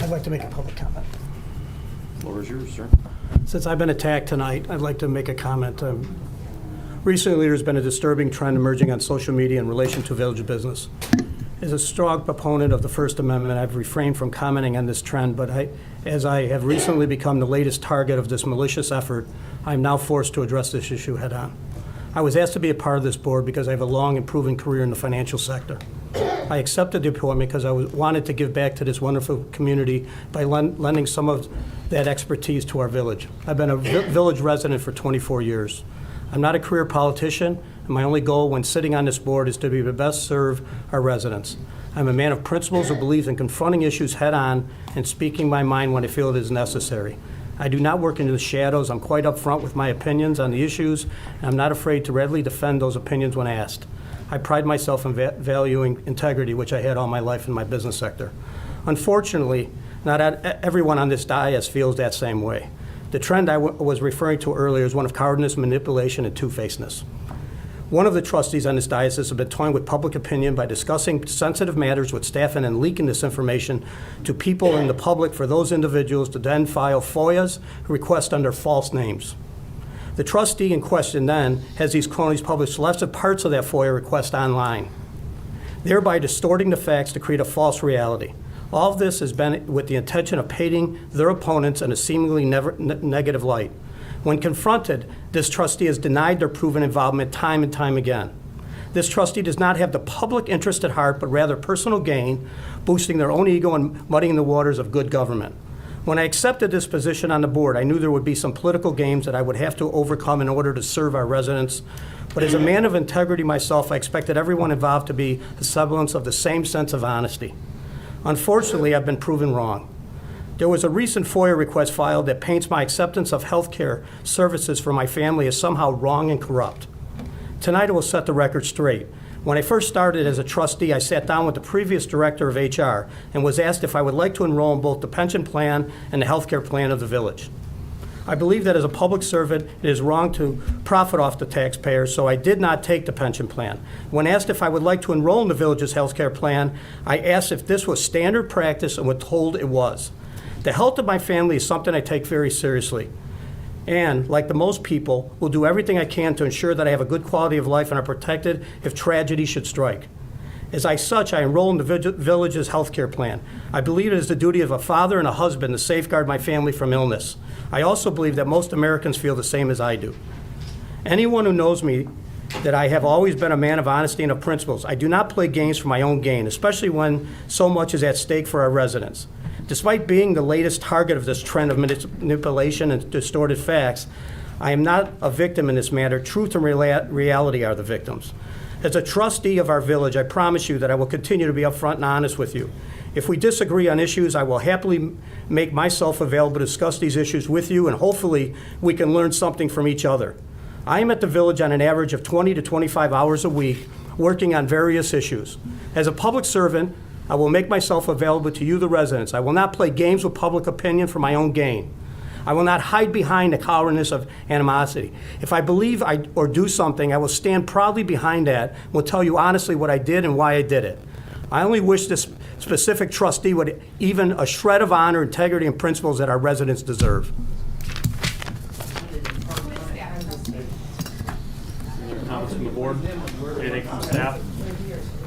I'd like to make a public comment. Floor is yours, sir. Since I've been attacked tonight, I'd like to make a comment. Recently, there's been a disturbing trend emerging on social media in relation to village business. As a strong proponent of the First Amendment, I've refrained from commenting on this trend, but as I have recently become the latest target of this malicious effort, I'm now forced to address this issue head-on. I was asked to be a part of this board because I have a long and proven career in the financial sector. I accepted the appointment because I wanted to give back to this wonderful community by lending some of that expertise to our village. I've been a village resident for 24 years. I'm not a career politician, and my only goal when sitting on this board is to be the best serve our residents. I'm a man of principles who believes in confronting issues head-on and speaking my mind when I feel it is necessary. I do not work into the shadows. I'm quite upfront with my opinions on the issues, and I'm not afraid to readily defend those opinions when asked. I pride myself in valuing integrity, which I had all my life in my business sector. Unfortunately, not everyone on this dais feels that same way. The trend I was referring to earlier is one of cowardness, manipulation, and two-facedness. One of the trustees on this diocese has been toying with public opinion by discussing sensitive matters with staff and then leaking this information to people in the public for those individuals to then file FOIAs requests under false names. The trustee in question then has these cronies publish selected parts of that FOIA request online, thereby distorting the facts to create a false reality. All of this has been with the intention of painting their opponents in a seemingly negative light. When confronted, this trustee has denied their proven involvement time and time again. This trustee does not have the public interest at heart, but rather personal gain, boosting their own ego and muddying the waters of good government. When I accepted this position on the board, I knew there would be some political games that I would have to overcome in order to serve our residents. But as a man of integrity myself, I expected everyone involved to be a semblance of the same sense of honesty. Unfortunately, I've been proven wrong. There was a recent FOIA request filed that paints my acceptance of health care services for my family as somehow wrong and corrupt. Tonight I will set the record straight. When I first started as a trustee, I sat down with the previous director of HR and was asked if I would like to enroll in both the pension plan and the health care plan of the village. I believe that as a public servant, it is wrong to profit off the taxpayers, so I did not take the pension plan. When asked if I would like to enroll in the village's health care plan, I asked if this was standard practice and was told it was. The health of my family is something I take very seriously. And, like the most people, will do everything I can to ensure that I have a good quality of life and are protected if tragedy should strike. As such, I enroll in the village's health care plan. I believe it is the duty of a father and a husband to safeguard my family from illness. I also believe that most Americans feel the same as I do. Anyone who knows me, that I have always been a man of honesty and of principles. I do not play games for my own gain, especially when so much is at stake for our residents. Despite being the latest target of this trend of manipulation and distorted facts, I am not a victim in this matter. Truth and reality are the victims. As a trustee of our village, I promise you that I will continue to be upfront and honest with you. If we disagree on issues, I will happily make myself available to discuss these issues with you, and hopefully we can learn something from each other. I am at the village on an average of 20 to 25 hours a week, working on various issues. As a public servant, I will make myself available to you, the residents. I will not play games with public opinion for my own gain. I will not hide behind the cowardness of animosity. If I believe or do something, I will stand proudly behind that and will tell you honestly what I did and why I did it. I only wish this specific trustee would even a shred of honor, integrity, and principles that our residents deserve. Comments from the board? Anything from staff?